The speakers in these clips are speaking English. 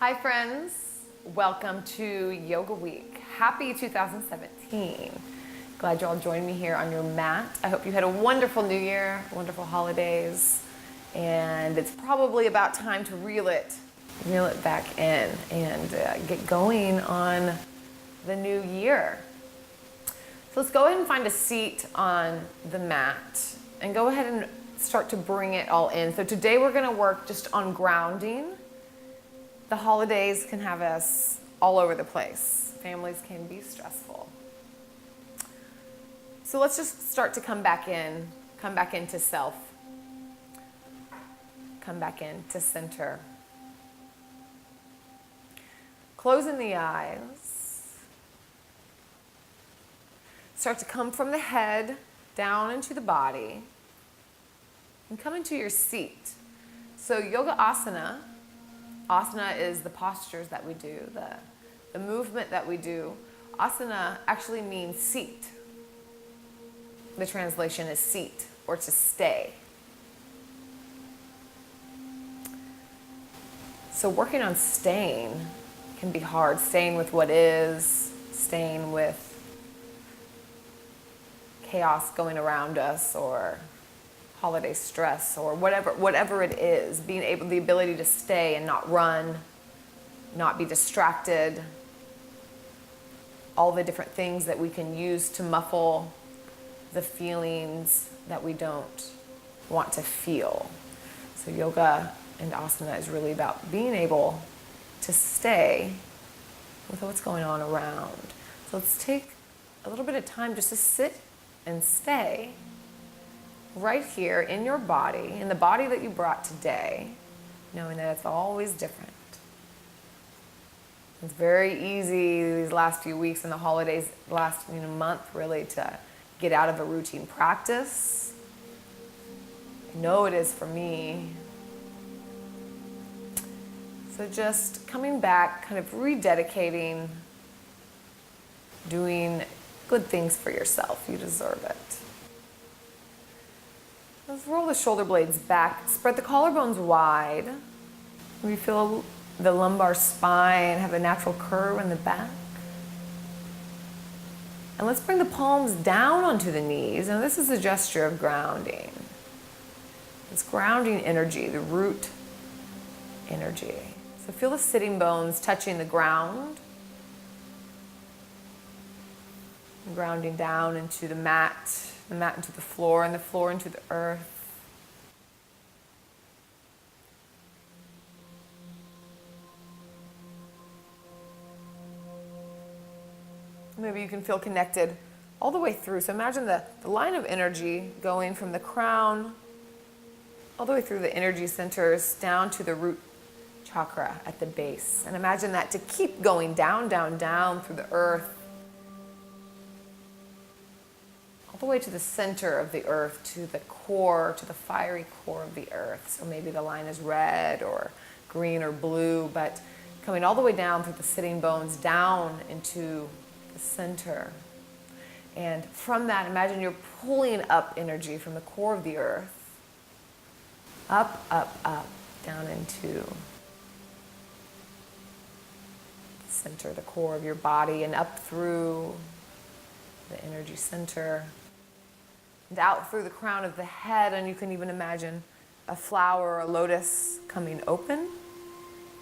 Hi friends, welcome to Yoga Week. Happy 2017. Glad you all joined me here on your mat. I hope you had a wonderful new year, wonderful holidays, and it's probably about time to reel it back in and get going on the new year. So let's go ahead and find a seat on the mat and go ahead and start to bring it all in. So today we're going to work just on grounding. The holidays can have us all over the place. Families can be stressful. So let's just start to come back into self, come back into center. Closing the eyes. Start to come from the head down into the body and come into your seat. So yoga asana. Asana is the postures that we do, the movement that we do. Asana actually means seat. The translation is seat or to stay. So working on staying can be hard. Staying with what is, staying with chaos going around us or holiday stress or whatever it is, the ability to stay and not run, not be distracted, all the different things that we can use to muffle the feelings that we don't want to feel. So yoga and asana is really about being able to stay with what's going on around. So let's take a little bit of time just to sit and stay right here in your body, in the body that you brought today, knowing that it's always different. It's very easy these last few weeks and the holidays, last month really, to get out of a routine practice. I know it is for me. So just coming back, kind of rededicating, doing good things for yourself. You deserve it. Let's roll the shoulder blades back. Spread the collarbones wide. We feel the lumbar spine have a natural curve in the back. And let's bring the palms down onto the knees. And this is a gesture of grounding. It's grounding energy, the root energy. So feel the sitting bones touching the ground. And grounding down into the mat into the floor, and the floor into the earth. Maybe you can feel connected all the way through. So imagine the line of energy going from the crown all the way through the energy centers down to the root chakra at the base. And imagine that to keep going down, down, down through the earth, all the way to the center of the earth, to the core, to the fiery core of the earth. So maybe the line is red or green or blue, but coming all the way down through the sitting bones, down into the center. And from that, imagine you're pulling up energy from the core of the earth, up, up, up, down into the center, the core of your body, and up through the energy center, and out through the crown of the head. And you can even imagine a flower or a lotus coming open,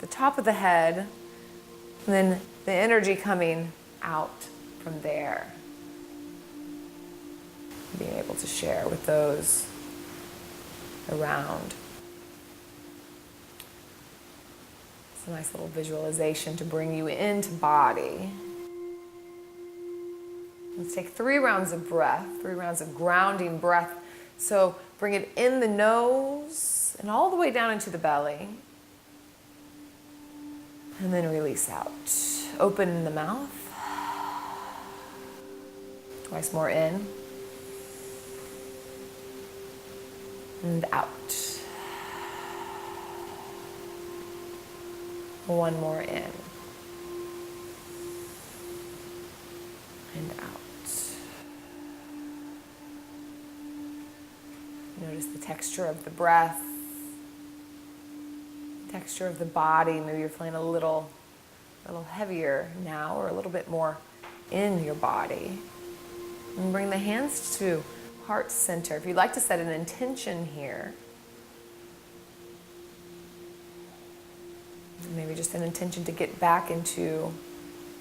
the top of the head, and then the energy coming out from there, being able to share with those around. It's a nice little visualization to bring you into body. Let's take 3 rounds of breath, 3 rounds of grounding breath. So bring it in the nose and all the way down into the belly. And then release out. Open the mouth. Twice more in. And out. One more in. And out. Notice the texture of the breath, texture of the body. Maybe you're feeling a little heavier now, or a little bit more in your body. And bring the hands to heart center. If you'd like to set an intention here, maybe just an intention to get back into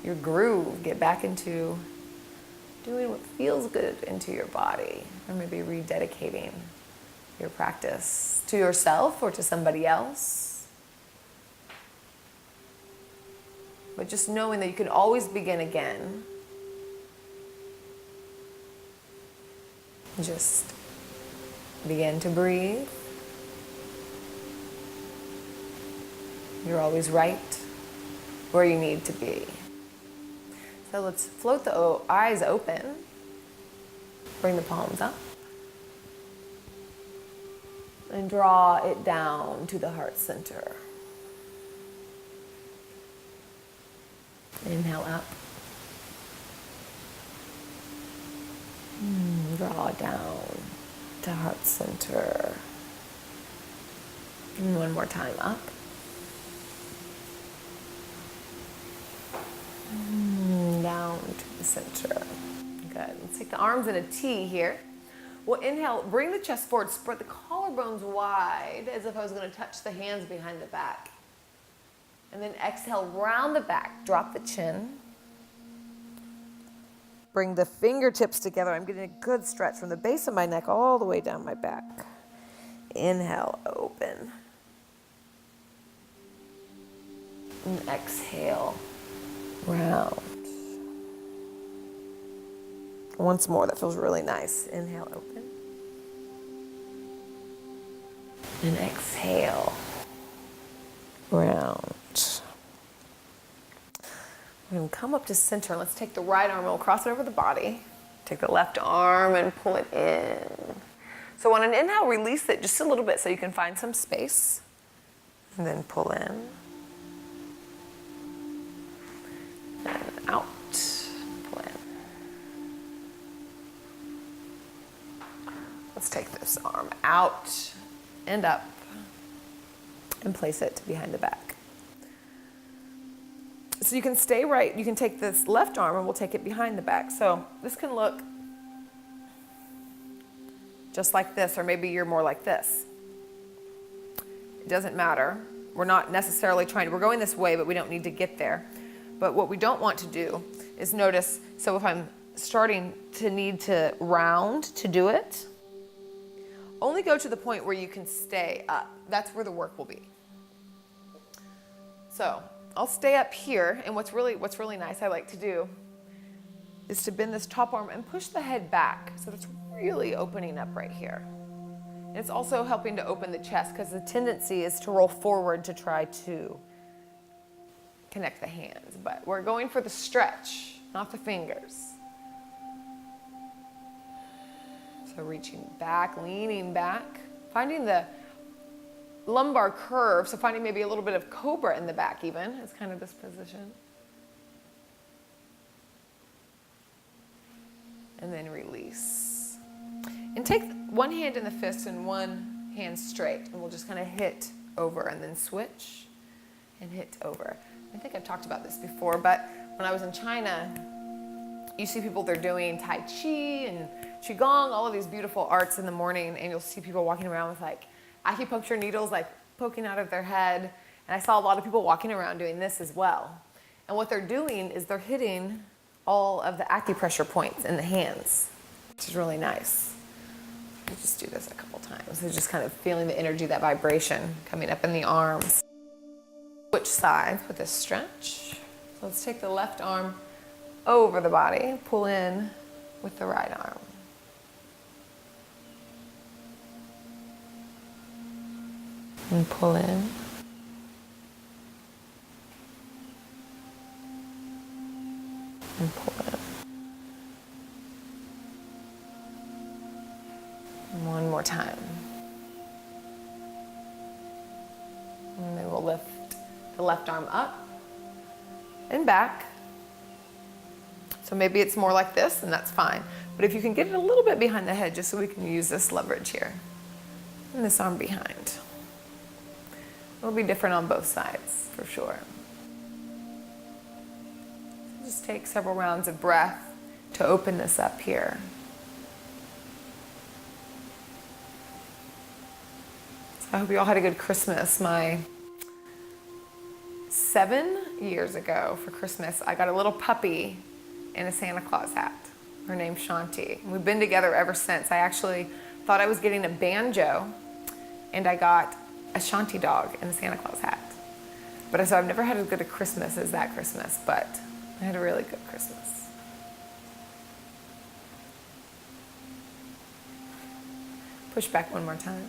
your groove, get back into doing what feels good into your body, or maybe rededicating your practice to yourself or to somebody else. But just knowing that you can always begin again. Just begin to breathe. You're always right where you need to be. So let's float the eyes open. Bring the palms up. And draw it down to the heart center. Inhale up. Draw down to heart center. And one more time up. Down to the center. Good. Let's take the arms in a T here. We'll inhale, bring the chest forward, spread the collarbones wide as if I was going to touch the hands behind the back. And then exhale, round the back, drop the chin. Bring the fingertips together. I'm getting a good stretch from the base of my neck all the way down my back. Inhale, open. And exhale, round. Once more, that feels really nice. Inhale, open. And exhale, round. We're going to come up to center. Let's take the right arm and we'll cross it over the body. Take the left arm and pull it in. So on an inhale, release it just a little bit so you can find some space. And then pull in. And out. Pull in. Let's take this arm out and up and place it behind the back. So you can stay right, you can take this left arm and we'll take it behind the back. So this can look just like this, or maybe you're more like this. It doesn't matter. We're not necessarily we're going this way, but we don't need to get there. But what we don't want to do is notice, so if I'm starting to need to round to do it, only go to the point where you can stay up. That's where the work will be. So I'll stay up here, and what's really nice I like to do is to bend this top arm and push the head back so it's really opening up right here. And it's also helping to open the chest because the tendency is to roll forward to try to connect the hands, but we're going for the stretch, not the fingers. So reaching back, leaning back, finding the lumbar curve, so finding maybe a little bit of cobra in the back even, is kind of this position. And then release. And take one hand in the fist and one hand straight, and we'll just kind of hit over and then switch and hit over. I think I've talked about this before, but when I was in China, you see people, they're doing Tai Chi and Qigong, all of these beautiful arts in the morning, and you'll see people walking around with like acupuncture needles like poking out of their head. And I saw a lot of people walking around doing this as well. And what they're doing is they're hitting all of the acupressure points in the hands, which is really nice. You just do this a couple times. So just kind of feeling the energy, that vibration coming up in the arms. Switch sides with this stretch. So let's take the left arm over the body, pull in with the right arm. And pull in. And pull in. And one more time. And then we'll lift the left arm up and back. So maybe it's more like this, and that's fine. But if you can get it a little bit behind the head, just so we can use this leverage here. And this arm behind. It'll be different on both sides, for sure. Just take several rounds of breath to open this up here. So I hope you all had a good Christmas. 7 years ago for Christmas, I got a little puppy in a Santa Claus hat. Her name's Shanti. We've been together ever since. I actually thought I was getting a banjo, and I got a Shanti dog in a Santa Claus hat. But so I've never had as good a Christmas as that Christmas, but I had a really good Christmas. Push back one more time.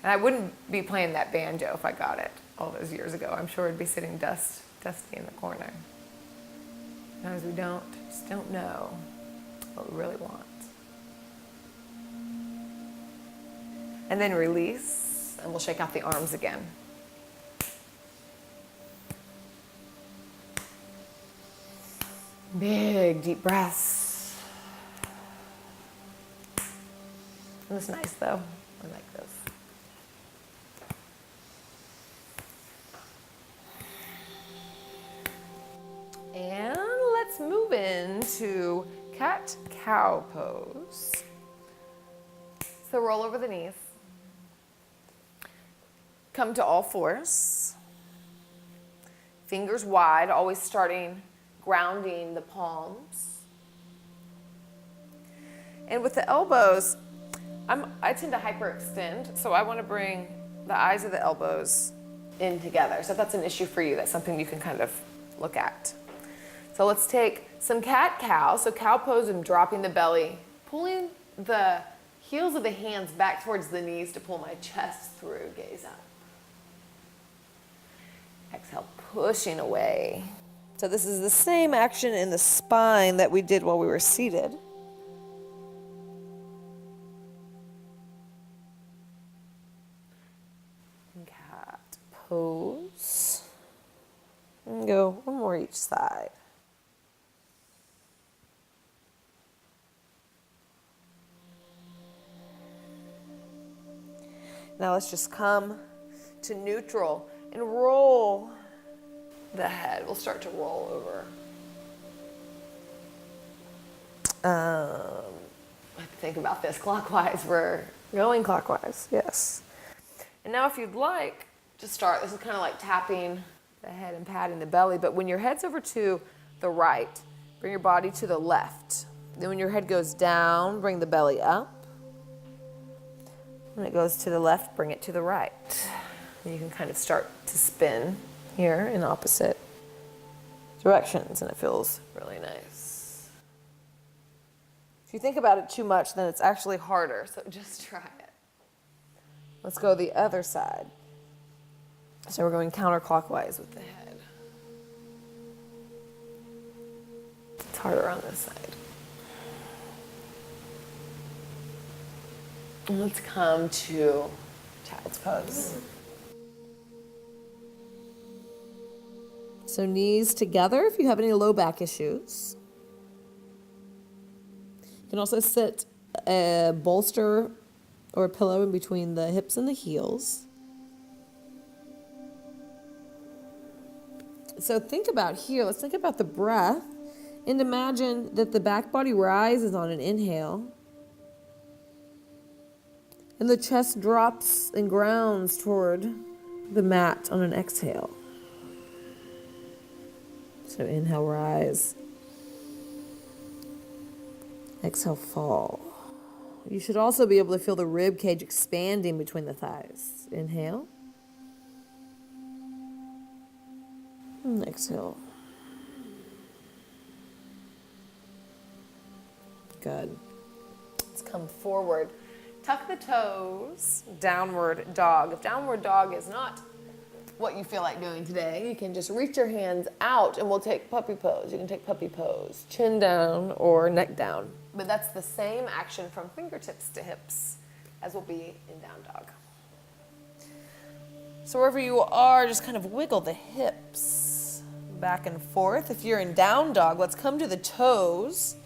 And I wouldn't be playing that banjo if I got it all those years ago. I'm sure it'd be sitting dusty in the corner. Sometimes we just don't know what we really want. And then release, and we'll shake out the arms again. Big, deep breaths. It was nice though. I like this. And let's move into cat-cow pose. So roll over the knees. Come to all fours. Fingers wide, always grounding the palms. And with the elbows, I tend to hyperextend, so I want to bring the eyes of the elbows in together. So if that's an issue for you, that's something you can kind of look at. So let's take some cat-cow. So cow pose, and dropping the belly, pulling the heels of the hands back towards the knees to pull my chest through, gaze up. Exhale, pushing away. So this is the same action in the spine that we did while we were seated. Cat pose. And go one more each side. Now let's just come to neutral and roll the head. We'll start to roll over. I have to think about this clockwise. We're going clockwise, yes. And now if you'd like to start, this is kind of like tapping the head and patting the belly, but when your head's over to the right, bring your body to the left. Then when your head goes down, bring the belly up. When it goes to the left, bring it to the right. And you can kind of start to spin here in opposite directions, and it feels really nice. If you think about it too much, then it's actually harder, so just try it. Let's go the other side. So we're going counterclockwise with the head. It's harder on this side. And let's come to child's pose. So knees together if you have any low back issues. You can also sit a bolster or a pillow in between the hips and the heels. So think about here, let's think about the breath, and imagine that the back body rises on an inhale, and the chest drops and grounds toward the mat on an exhale. So inhale, rise. Exhale, fall. You should also be able to feel the rib cage expanding between the thighs. Inhale. And exhale. Good. Let's come forward. Tuck the toes. Downward dog. If downward dog is not what you feel like doing today, you can just reach your hands out and we'll take puppy pose. You can take puppy pose, chin down or neck down. But that's the same action from fingertips to hips as will be in down dog. So wherever you are, just kind of wiggle the hips back and forth. If you're in down dog, let's come to the toes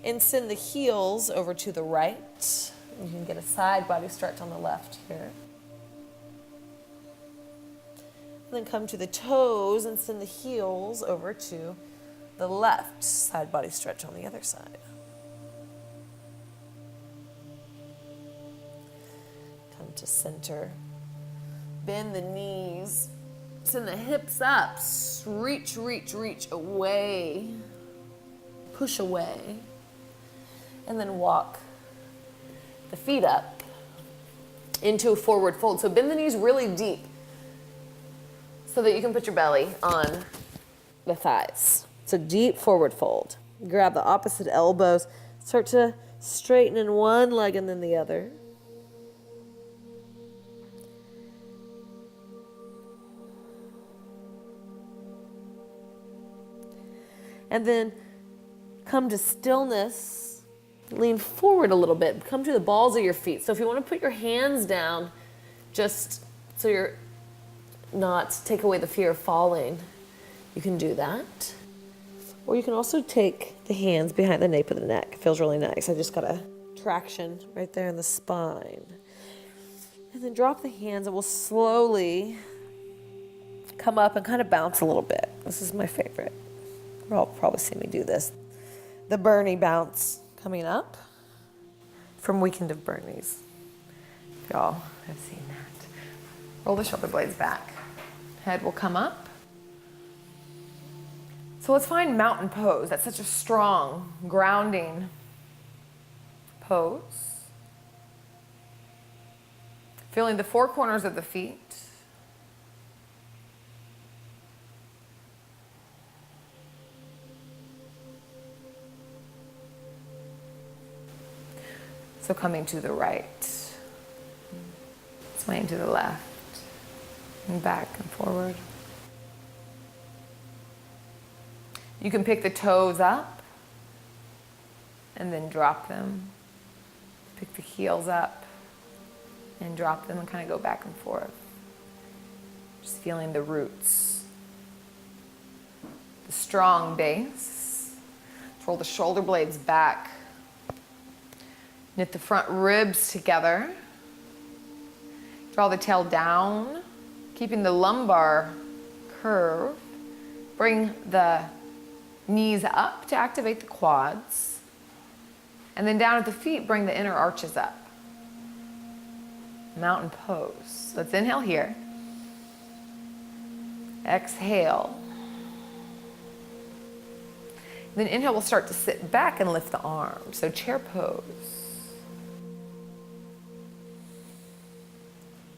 and send the heels over to the right. You can get a side body stretch on the left here. And then come to the toes and send the heels over to the left. Side body stretch on the other side. Come to center. Bend the knees. Send the hips up. Reach, reach, reach away. Push away. And then walk the feet up into a forward fold. So bend the knees really deep so that you can put your belly on the thighs. So deep forward fold. Grab the opposite elbows. Start to straighten in one leg and then the other. And then come to stillness. Lean forward a little bit. Come to the balls of your feet. So if you want to put your hands down, just so you're not, take away the fear of falling, you can do that. Or you can also take the hands behind the nape of the neck. It feels really nice. I just got a traction right there in the spine. And then drop the hands and we'll slowly come up and kind of bounce a little bit. This is my favorite. You'll all probably see me do this. The Bernie bounce coming up from Weekend of Bernies. Y'all have seen that. Roll the shoulder blades back. Head will come up. So let's find mountain pose. That's such a strong, grounding pose. Feeling the four corners of the feet. So coming to the right, swaying to the left, and back and forward. You can pick the toes up and then drop them. Pick the heels up and drop them and kind of go back and forth. Just feeling the roots. The strong base. Roll the shoulder blades back. Knit the front ribs together. Draw the tail down, keeping the lumbar curve. Bring the knees up to activate the quads. And then down at the feet, bring the inner arches up. Mountain pose. Let's inhale here. Exhale. Then inhale, we'll start to sit back and lift the arms. So chair pose.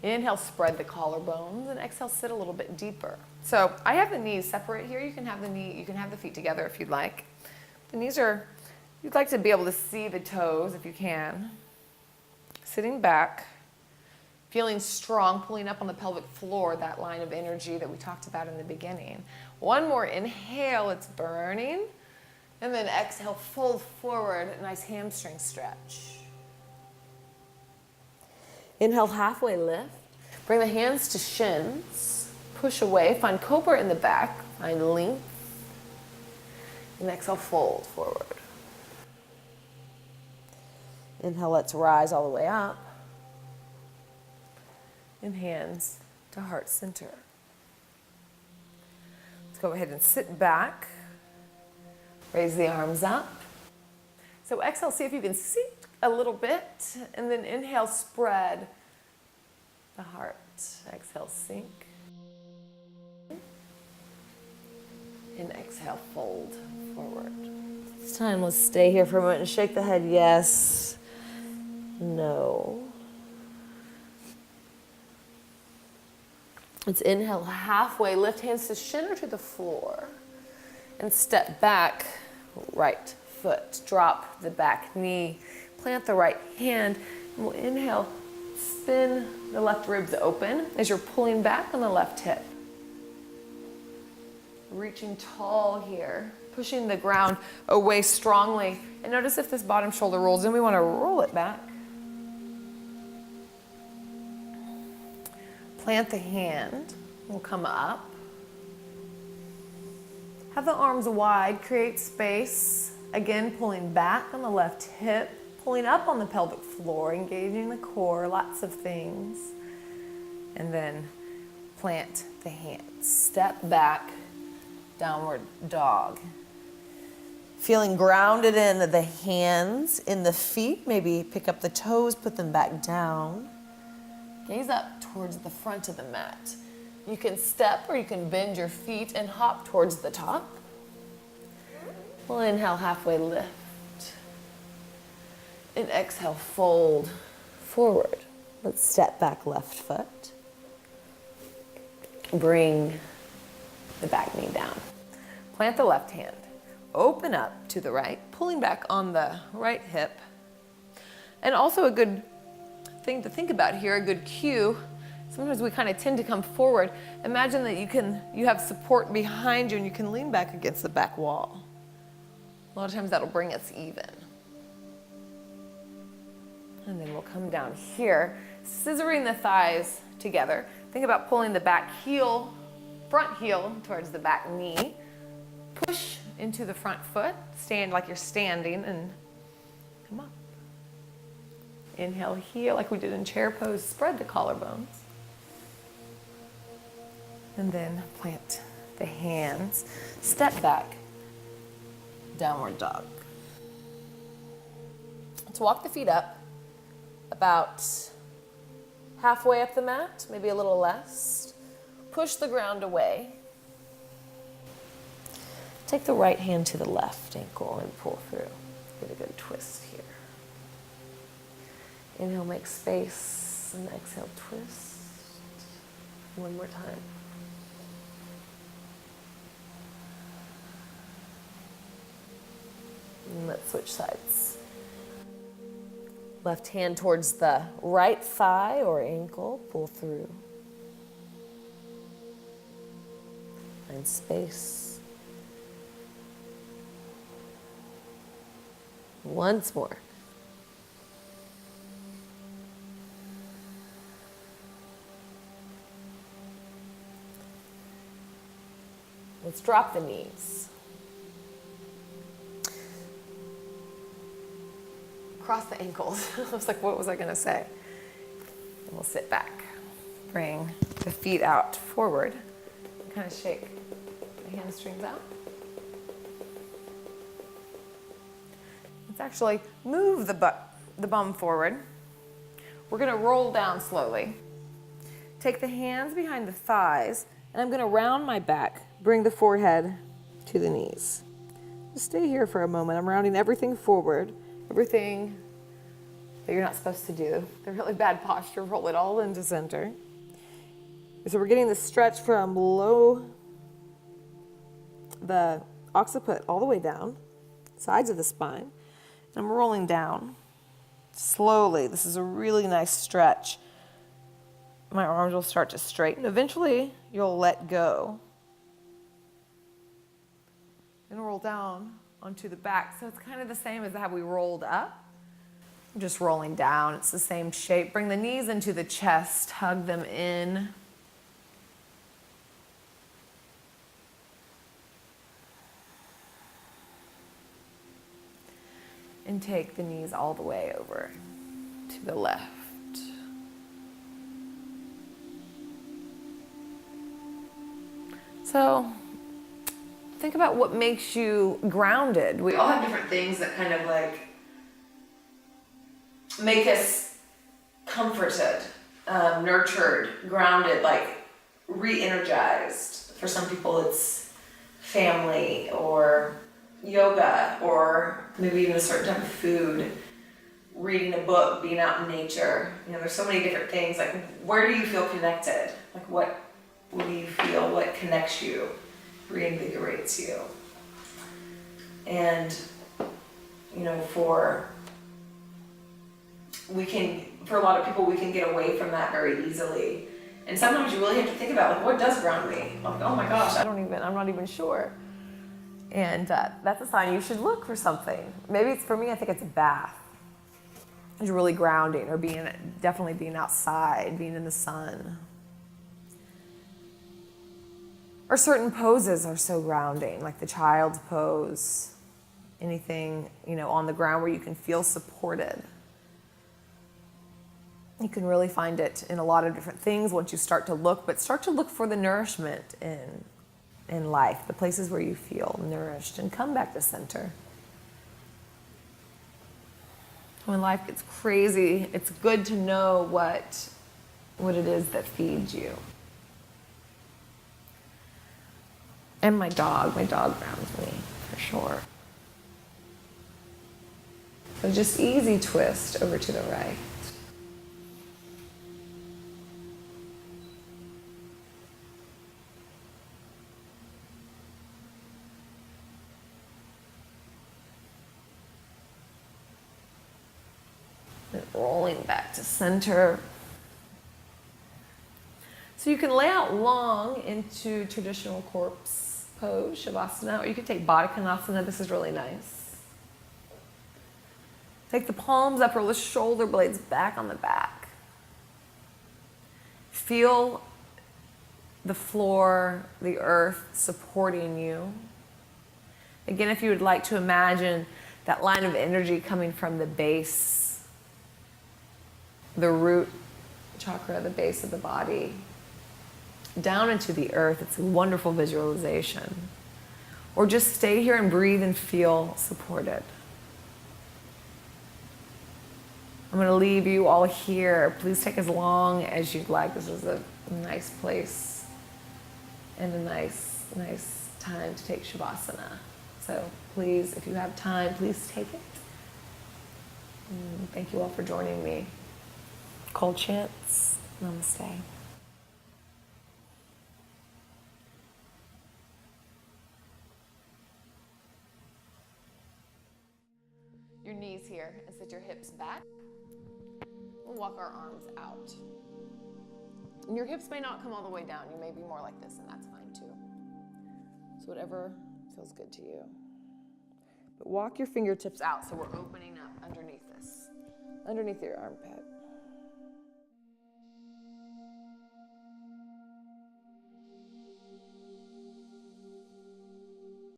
Inhale, spread the collarbones, and exhale, sit a little bit deeper. So I have the knees separate here. You can have the feet together if you'd like. The knees are, you'd like to be able to see the toes if you can. Sitting back, feeling strong, pulling up on the pelvic floor, that line of energy that we talked about in the beginning. One more inhale, it's burning. And then exhale, fold forward, a nice hamstring stretch. Inhale, halfway lift. Bring the hands to shins. Push away. Find cobra in the back. Find length. And exhale, fold forward. Inhale, let's rise all the way up. And hands to heart center. Let's go ahead and sit back. Raise the arms up. So exhale, see if you can sink a little bit, and then inhale, spread the heart. Exhale, sink. And exhale, fold forward. This time, let's stay here for a moment and shake the head. Yes, no. Let's inhale, halfway, lift hands to shin or to the floor, and step back, right foot. Drop the back knee. Plant the right hand, and we'll inhale, spin the left ribs open as you're pulling back on the left hip. Reaching tall here, pushing the ground away strongly. And notice if this bottom shoulder rolls in, we want to roll it back. Plant the hand, we'll come up. Have the arms wide, create space. Again, pulling back on the left hip. Pulling up on the pelvic floor, engaging the core, lots of things. And then plant the hands. Step back, downward dog. Feeling grounded in the hands, in the feet. Maybe pick up the toes, put them back down. Gaze up towards the front of the mat. You can step or you can bend your feet and hop towards the top. We'll inhale, halfway lift. And exhale, fold forward. Let's step back, left foot. Bring the back knee down. Plant the left hand. Open up to the right, pulling back on the right hip. And also a good thing to think about here, a good cue. Sometimes we kind of tend to come forward. Imagine that you have support behind you and you can lean back against the back wall. A lot of times that'll bring us even. And then we'll come down here, scissoring the thighs together. Think about pulling the back heel, front heel towards the back knee. Push into the front foot, stand like you're standing and come up. Inhale here like we did in chair pose, spread the collarbones. And then plant the hands, step back, downward dog. Let's walk the feet up about halfway up the mat, maybe a little less. Push the ground away. Take the right hand to the left ankle and pull through. Get a good twist here. Inhale, make space, and exhale, twist. One more time. And let's switch sides. Left hand towards the right thigh or ankle, pull through. Find space. Once more. Let's drop the knees. Cross the ankles. I was like, what was I going to say? And we'll sit back. Bring the feet out forward. Kind of shake the hamstrings out. Let's actually move the bum forward. We're going to roll down slowly. Take the hands behind the thighs, and I'm going to round my back. Bring the forehead to the knees. Just stay here for a moment. I'm rounding everything forward. Everything that you're not supposed to do. The really bad posture, roll it all into center. So we're getting the stretch from the occiput all the way down, sides of the spine. And I'm rolling down slowly. This is a really nice stretch. My arms will start to straighten. Eventually, you'll let go. And roll down onto the back. So it's kind of the same as how we rolled up. I'm just rolling down. It's the same shape. Bring the knees into the chest. Hug them in. And take the knees all the way over to the left. So think about what makes you grounded. We all have different things that kind of like make us comforted, nurtured, grounded, like re-energized. For some people it's family or yoga or maybe even a certain type of food, reading a book, being out in nature. You know, there's so many different things. Like, where do you feel connected? Like, what do you feel? What connects you? Reinvigorates you? And, you know, for a lot of people, we can get away from that very easily. And sometimes you really have to think about, like, what does ground me? Like, oh my gosh, I'm not even sure. And that's a sign you should look for something. Maybe it's, for me, I think it's a bath. It's really grounding, or definitely being outside, being in the sun. Or certain poses are so grounding, like the child's pose. Anything, you know, on the ground where you can feel supported. You can really find it in a lot of different things once you start to look, but start to look for the nourishment in life, the places where you feel nourished, and come back to center. When life gets crazy, it's good to know what it is that feeds you. And my dog grounds me, for sure. So just easy twist over to the right. And rolling back to center. So you can lay out long into traditional corpse pose, Shavasana, or you can take Baddha Konasana. This is really nice. Take the palms up, roll the shoulder blades back on the back. Feel the floor, the earth supporting you. Again, if you would like to imagine that line of energy coming from the base, the root chakra, the base of the body, down into the earth. It's a wonderful visualization. Or just stay here and breathe and feel supported. I'm going to leave you all here. Please take as long as you'd like. This is a nice place and a nice time to take Shavasana. So please, if you have time, please take it. Thank you all for joining me. Cold chants. Namaste. Your knees here, and sit your hips back. We'll walk our arms out. And your hips may not come all the way down. You may be more like this, and that's fine too. So whatever feels good to you. But walk your fingertips out so we're opening up underneath this, underneath your armpit.